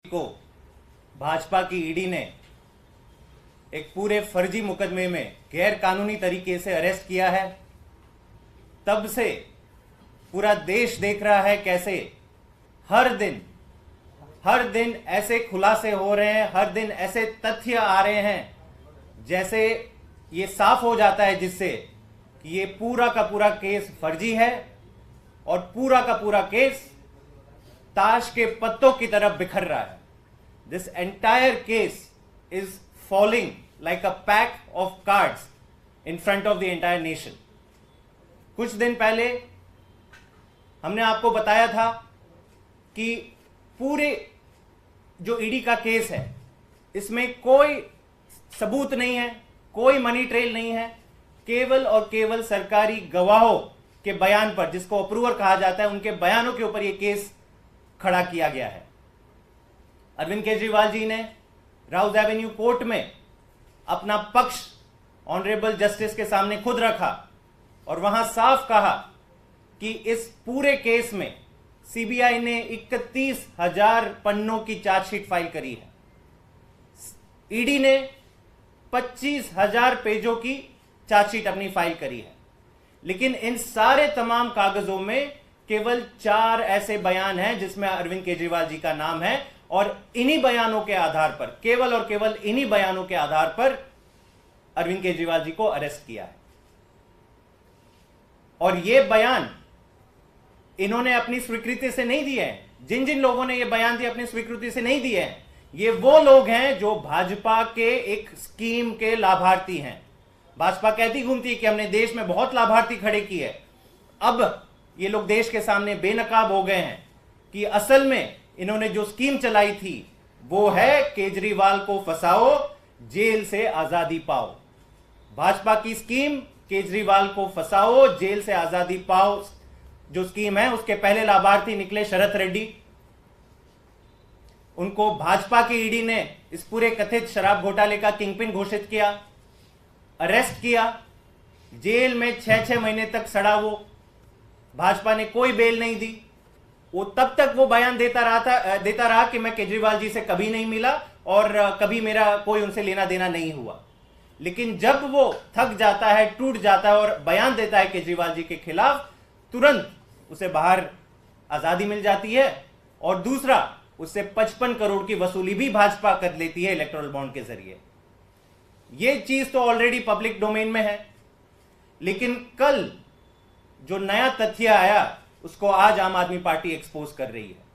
को भाजपा की ईडी ने एक पूरे फर्जी मुकदमे में गैर कानूनी तरीके से अरेस्ट किया है, तब से पूरा देश देख रहा है कैसे हर दिन ऐसे खुलासे हो रहे हैं, हर दिन ऐसे तथ्य आ रहे हैं जैसे ये साफ हो जाता है जिससे कि ये पूरा का पूरा केस फर्जी है और पूरा का पूरा केस ताश के पत्तों की तरफ बिखर रहा है। This entire case is falling like a pack of cards in front of the entire nation. कुछ दिन पहले हमने आपको बताया था कि पूरे जो ईडी का केस है इसमें कोई सबूत नहीं है, कोई मनी ट्रेल नहीं है, केवल और केवल सरकारी गवाहों के बयान पर, जिसको अप्रूवर कहा जाता है, उनके बयानों के ऊपर यह केस खड़ा किया गया है। अरविंद केजरीवाल जी ने राउज एवेन्यू कोर्ट में अपना पक्ष ऑनरेबल जस्टिस के सामने खुद रखा और वहां साफ कहा कि इस पूरे केस में सीबीआई ने 31,000 पन्नों की चार्जशीट फाइल करी है, ईडी ने 25,000 पेजों की चार्जशीट अपनी फाइल करी है, लेकिन इन सारे तमाम कागजों में केवल 4 ऐसे बयान हैं जिसमें अरविंद केजरीवाल जी का नाम है और इन्हीं बयानों के आधार पर, केवल और केवल इन्हीं बयानों के आधार पर अरविंद केजरीवाल जी को अरेस्ट किया है। और ये बयान इन्होंने अपनी स्वीकृति से नहीं दिए हैं। जिन जिन लोगों ने ये बयान दिए अपनी स्वीकृति से नहीं दिए हैं, ये वो लोग हैं जो भाजपा के एक स्कीम के लाभार्थी हैं। भाजपा कहती घूमती है कि हमने देश में बहुत लाभार्थी खड़े किए, अब ये लोग देश के सामने बेनकाब हो गए हैं कि असल में इन्होंने जो स्कीम चलाई थी वो है केजरीवाल को फंसाओ, जेल से आजादी पाओ। भाजपा की स्कीम केजरीवाल को फंसाओ, जेल से आजादी पाओ जो स्कीम है, उसके पहले लाभार्थी निकले शरत रेड्डी। उनको भाजपा की ईडी ने इस पूरे कथित शराब घोटाले का किंगपिन घोषित किया, अरेस्ट किया, जेल में 6-6 महीने तक सड़ा वो। भाजपा ने कोई बेल नहीं दी। वो तब तक वो बयान देता रहा कि मैं केजरीवाल जी से कभी नहीं मिला और कभी मेरा कोई उनसे लेना देना नहीं हुआ। लेकिन जब वो थक जाता है, टूट जाता है और बयान देता है केजरीवाल जी के खिलाफ, तुरंत उसे बाहर आजादी मिल जाती है और दूसरा, उससे 55 करोड़ की वसूली भी भाजपा कर लेती है इलेक्टोरल बॉन्ड के जरिए। यह चीज तो ऑलरेडी पब्लिक डोमेन में है, लेकिन कल जो नया तथ्य आया उसको आज आम आदमी पार्टी एक्सपोज कर रही है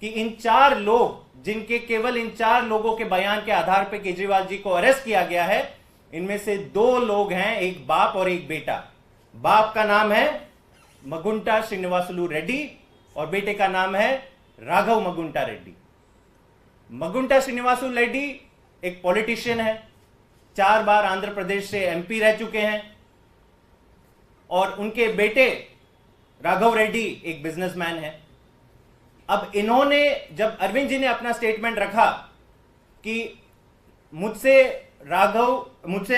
कि इन 4 लोग, जिनके केवल इन 4 लोगों के बयान के आधार पर केजरीवाल जी को अरेस्ट किया गया है, इनमें से 2 लोग हैं, एक बाप और एक बेटा। बाप का नाम है मगुंटा श्रीनिवासुलु रेड्डी और बेटे का नाम है राघव मगुंटा रेड्डी। मगुंटा श्रीनिवासुलु रेड्डी एक पॉलिटिशियन है, 4 बार आंध्र प्रदेश से एमपी रह चुके हैं और उनके बेटे राघव रेड्डी एक बिजनेसमैन है। अब इन्होंने, जब अरविंद जी ने अपना स्टेटमेंट रखा कि मुझसे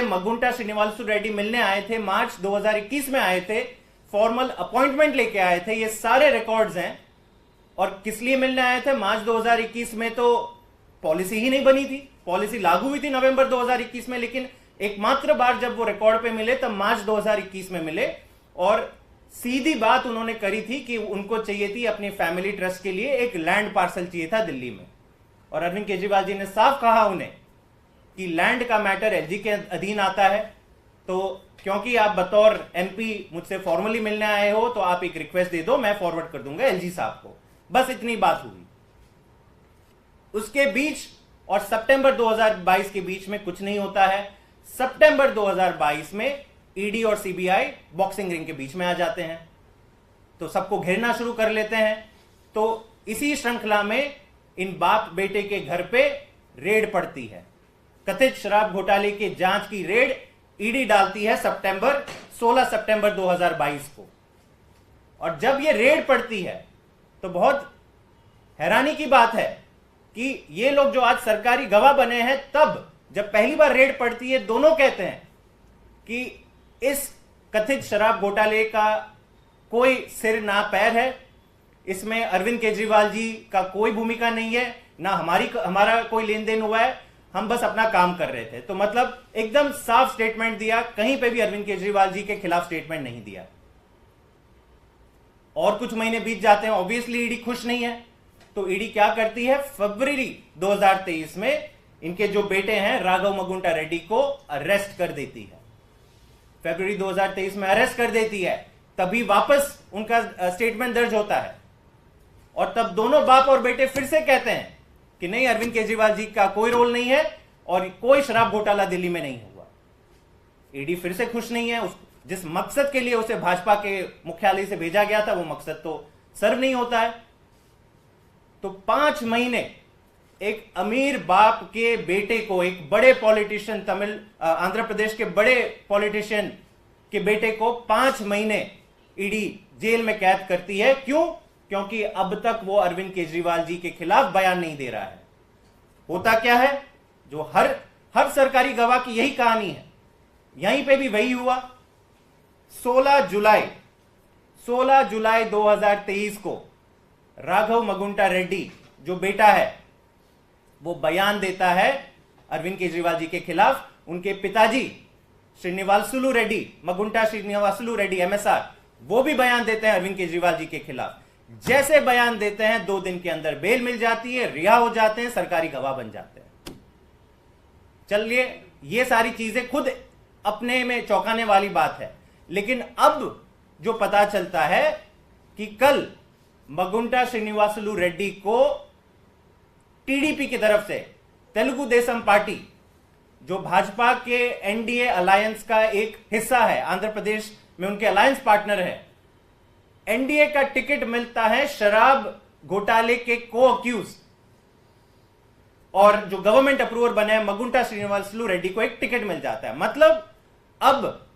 मगुंटा श्रीनिवासुलु रेड्डी मिलने आए थे, मार्च 2021 में आए थे, फॉर्मल अपॉइंटमेंट लेके आए थे, ये सारे रिकॉर्ड्स हैं। और किस लिए मिलने आए थे? मार्च 2021 में तो पॉलिसी ही नहीं बनी थी, पॉलिसी लागू हुई थी नवंबर 2021 में, लेकिन एकमात्र बार जब वो रिकॉर्ड पे मिले तब मार्च 2021 में मिले और सीधी बात उन्होंने करी थी कि उनको चाहिए थी अपनी फैमिली ट्रस्ट के लिए एक लैंड पार्सल चाहिए था दिल्ली में। और अरविंद केजरीवाल जी ने साफ कहा उन्हें कि लैंड का मैटर एलजी के अधीन आता है, तो क्योंकि आप बतौर एमपी मुझसे फॉर्मली मिलने आए हो तो आप एक रिक्वेस्ट दे दो, मैं फॉरवर्ड कर दूंगा एलजी साहब को। बस इतनी बात हुई। उसके बीच और सितंबर 2022 के बीच में कुछ नहीं होता है। सितंबर 2022 में ईडी और सीबीआई बॉक्सिंग रिंग के बीच में आ जाते हैं, तो सबको घेरना शुरू कर लेते हैं। तो इसी श्रृंखला में इन बाप बेटे के घर पे रेड पड़ती है। कथित शराब घोटाले की जांच की रेड ईडी डालती है 16 सितंबर 2022 को। और जब यह रेड पड़ती है तो बहुत हैरानी की बात है कि ये लोग जो आज सरकारी गवाह बने हैं, तब जब पहली बार रेड पड़ती है, दोनों कहते हैं कि इस कथित शराब घोटाले का कोई सिर ना पैर है, इसमें अरविंद केजरीवाल जी का कोई भूमिका नहीं है, ना हमारा कोई लेन देन हुआ है, हम बस अपना काम कर रहे थे। तो मतलब एकदम साफ स्टेटमेंट दिया, कहीं पे भी अरविंद केजरीवाल जी के खिलाफ स्टेटमेंट नहीं दिया। और कुछ महीने बीत जाते हैं, ऑब्वियसली ईडी खुश नहीं है, तो ईडी क्या करती है, फरवरी 2023 में इनके जो बेटे हैं राघव मगुंटा रेड्डी को अरेस्ट कर देती है। फरवरी 2023 में अरेस्ट कर देती है, तभी वापस उनका स्टेटमेंट दर्ज होता है, और तब दोनों बाप और बेटे फिर से कहते हैं कि नहीं, अरविंद केजरीवाल जी का कोई रोल नहीं है और कोई शराब घोटाला दिल्ली में नहीं हुआ। ईडी फिर से खुश नहीं है, जिस मकसद के लिए उसे भाजपा के मुख्यालय से भेजा गया था वो मकसद तो सर्व नहीं होता है। तो 5 महीने एक अमीर बाप के बेटे को, एक बड़े पॉलिटिशियन, आंध्र प्रदेश के बड़े पॉलिटिशियन के बेटे को 5 महीने ईडी जेल में कैद करती है। क्यों? क्योंकि अब तक वो अरविंद केजरीवाल जी के खिलाफ बयान नहीं दे रहा है। होता क्या है, जो हर सरकारी गवाह की यही कहानी है, यहीं पे भी वही हुआ। 16 जुलाई 2023 को राघव मगुंटा रेड्डी जो बेटा है वो बयान देता है अरविंद केजरीवाल जी के खिलाफ। उनके पिताजी श्रीनिवासुलु रेड्डी, मगुंटा श्रीनिवासुलु रेड्डी MSR, वो भी बयान देते हैं अरविंद केजरीवाल जी के खिलाफ। जैसे बयान देते हैं 2 दिन के अंदर बेल मिल जाती है, रिहा हो जाते हैं, सरकारी गवाह बन जाते हैं। चलिए, ये सारी चीजें खुद अपने में चौंकाने वाली बात है, लेकिन अब जो पता चलता है कि कल मगुंटा श्रीनिवासुलु रेड्डी को टीडीपी की तरफ से, तेलुगु देशम पार्टी जो भाजपा के एनडीए अलायंस का एक हिस्सा है, आंध्र प्रदेश में उनके अलायंस पार्टनर है, एनडीए का टिकट मिलता है शराब घोटाले के को अक्यूज, और जो गवर्नमेंट अप्रूवर बने हैं मगुंटा श्रीनिवासुलु रेड्डी को एक टिकट मिल जाता है। मतलब अब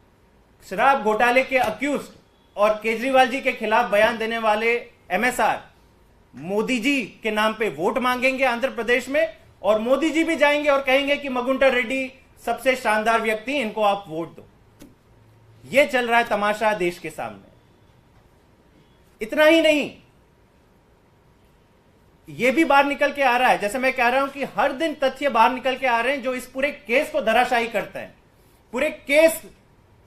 शराब घोटाले के अक्यूज और केजरीवाल जी के खिलाफ बयान देने वाले MSR मोदी जी के नाम पे वोट मांगेंगे आंध्र प्रदेश में, और मोदी जी भी जाएंगे और कहेंगे कि मगुंटा रेड्डी सबसे शानदार व्यक्ति, इनको आप वोट दो। यह चल रहा है तमाशा देश के सामने। इतना ही नहीं, यह भी बाहर निकल के आ रहा है, जैसे मैं कह रहा हूं कि हर दिन तथ्य बाहर निकल के आ रहे हैं जो इस पूरे केस को धराशायी करते हैं। पूरे केस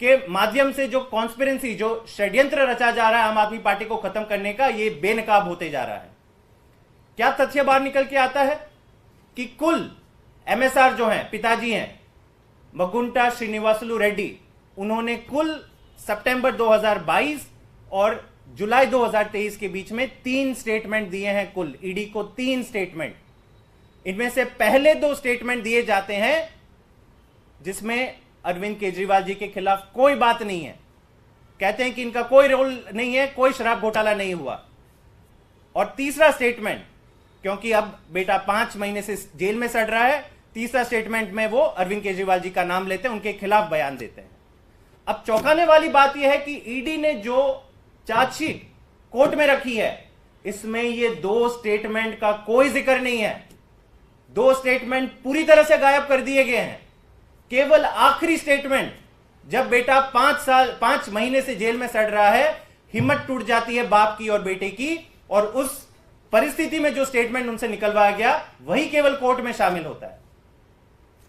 के माध्यम से जो कॉन्स्पिरेंसी, जो षड्यंत्र रचा जा रहा है आम आदमी पार्टी को खत्म करने का, यह बेनकाब होते जा रहा है। क्या तथ्य बाहर निकल के आता है कि कुल MSR जो हैं, पिताजी हैं मगुंटा श्रीनिवासुलु रेड्डी, उन्होंने कुल सितंबर 2022 और जुलाई 2023 के बीच में 3 स्टेटमेंट दिए हैं कुल, ईडी को 3 स्टेटमेंट। इनमें से पहले 2 स्टेटमेंट दिए जाते हैं जिसमें अरविंद केजरीवाल जी के खिलाफ कोई बात नहीं है, कहते हैं कि इनका कोई रोल नहीं है, कोई शराब घोटाला नहीं हुआ। और तीसरा स्टेटमेंट, क्योंकि अब बेटा 5 महीने से जेल में सड़ रहा है, तीसरा स्टेटमेंट में वो अरविंद केजरीवाल जी का नाम लेते हैं, उनके खिलाफ बयान देते हैं। अब चौंकाने वाली बात यह है कि ईडी ने जो चार्जशीट कोर्ट में रखी है, इसमें ये 2 स्टेटमेंट का कोई जिक्र नहीं है। 2 स्टेटमेंट पूरी तरह से गायब कर दिए गए हैं। केवल आखिरी स्टेटमेंट, जब बेटा 5 महीने से जेल में सड़ रहा है, हिम्मत टूट जाती है बाप की और बेटे की, और उस परिस्थिति में जो स्टेटमेंट उनसे निकलवाया गया वही केवल कोर्ट में शामिल होता है।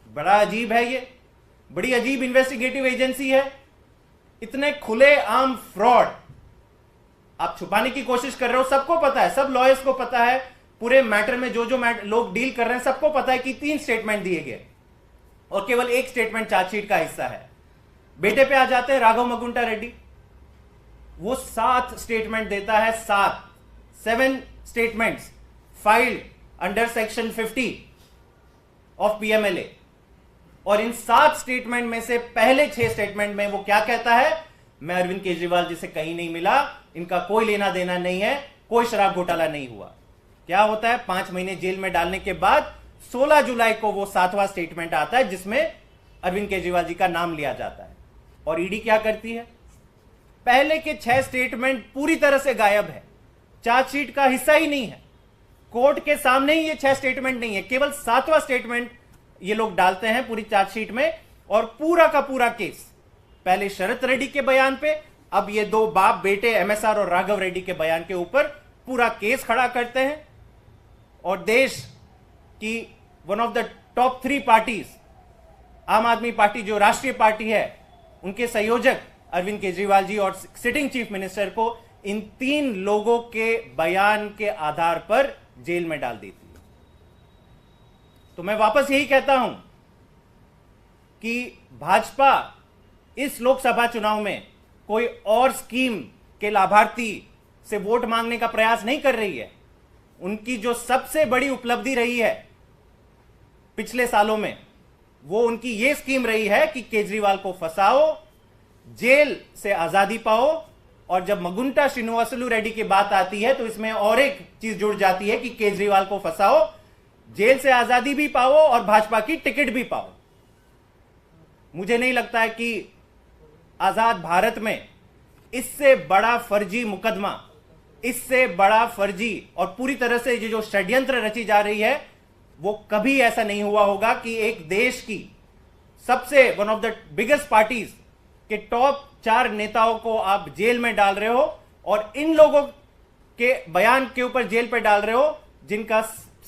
बड़ा अजीब है, ये बड़ी अजीब इन्वेस्टिगेटिव एजेंसी है। इतने खुले आम फ्रॉड आप छुपाने की कोशिश कर रहे हो, सबको पता है, सब लॉयर्स को पता है, पूरे मैटर में जो लोग डील कर रहे हैं सबको पता है कि 3 स्टेटमेंट दिए गए और केवल 1 स्टेटमेंट चार्जशीट का हिस्सा है। बेटे पे आ जाते हैं राघव मगुंटा रेड्डी, वो 7 स्टेटमेंट देता है, 7 statements filed under section 50 of PMLA। और इन 7 स्टेटमेंट में से पहले 6 स्टेटमेंट में वो क्या कहता है, मैं अरविंद केजरीवाल जी से कहीं नहीं मिला, इनका कोई लेना देना नहीं है, कोई शराब घोटाला नहीं हुआ। क्या होता है, 5 महीने जेल में डालने के बाद 16 जुलाई को वो 7वां स्टेटमेंट आता है जिसमें अरविंद केजरीवाल जी का नाम लिया जाता है। और ईडी क्या करती है, पहले के 6 स्टेटमेंट पूरी तरह से गायब है, चार्जशीट का हिस्सा ही नहीं है, कोर्ट के सामने ही ये 6 स्टेटमेंट नहीं है, केवल 7वां स्टेटमेंट ये लोग डालते हैं पूरी चार्जशीट में। और पूरा का पूरा केस पहले शरत रेड्डी के बयान पे, अब ये 2 बाप बेटे MSR और राघव रेड्डी के बयान के ऊपर पूरा केस खड़ा करते हैं। और देश कि one of the top 3 parties, आम आदमी पार्टी जो राष्ट्रीय पार्टी है, उनके संयोजक अरविंद केजरीवाल जी और सिटिंग चीफ मिनिस्टर को इन 3 लोगों के बयान के आधार पर जेल में डाल देती है। तो मैं वापस यही कहता हूं कि भाजपा इस लोकसभा चुनाव में कोई और स्कीम के लाभार्थी से वोट मांगने का प्रयास नहीं कर रही है। उनकी जो सबसे बड़ी उपलब्धि रही है पिछले सालों में, वो उनकी ये स्कीम रही है कि केजरीवाल को फंसाओ, जेल से आजादी पाओ, और जब मगुंटा श्रीनिवासलू रेड्डी की बात आती है तो इसमें और एक चीज जुड़ जाती है कि केजरीवाल को फंसाओ, जेल से आजादी भी पाओ और भाजपा की टिकट भी पाओ। मुझे नहीं लगता है कि आजाद भारत में इससे बड़ा फर्जी मुकदमा, इससे बड़ा फर्जी और पूरी तरह से ये जो षड्यंत्र रची जा रही है, वो कभी ऐसा नहीं हुआ होगा कि एक देश की सबसे one of the biggest parties के टॉप 4 नेताओं को आप जेल में डाल रहे हो और इन लोगों के बयान के ऊपर जेल पे डाल रहे हो जिनका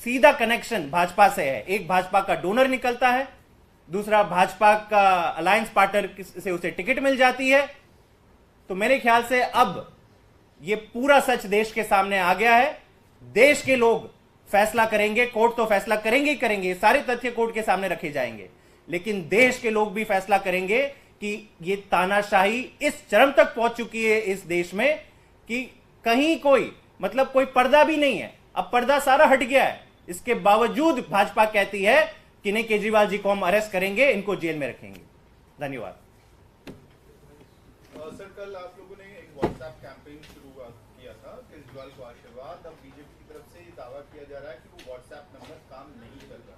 सीधा कनेक्शन भाजपा से है। एक भाजपा का डोनर निकलता है, दूसरा भाजपा का अलायंस पार्टनर से उसे टिकट मिल जाती है। तो मेरे ख्याल से अब ये पूरा सच देश के सामने आ गया है। देश के लोग फैसला करेंगे, कोर्ट तो फैसला करेंगे ही करेंगे, सारे तथ्य कोर्ट के सामने रखे जाएंगे, लेकिन देश के लोग भी फैसला करेंगे कि ये तानाशाही इस चरम तक पहुंच चुकी है इस देश में कि कहीं कोई मतलब कोई पर्दा भी नहीं है। अब पर्दा सारा हट गया है, इसके बावजूद भाजपा कहती है कि नहीं, केजरीवाल जी को हम अरेस्ट करेंगे, इनको जेल में रखेंगे। धन्यवाद। सर, कल आप लोगों ने एक व्हाट्सएप कैंपेन शुरू किया था, केजरीवाल को आशीर्वाद। अब बीजेपी की तरफ से ये दावा किया जा रहा है कि वो व्हाट्सएप नंबर काम नहीं कर रहा,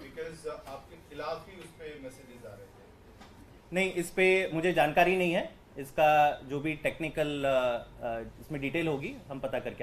बिकॉज आपके खिलाफ ही उस पर मैसेजेस आ रहे थे। नहीं, इस पे मुझे जानकारी नहीं है। इसका जो भी टेक्निकल इसमें डिटेल होगी हम पता करके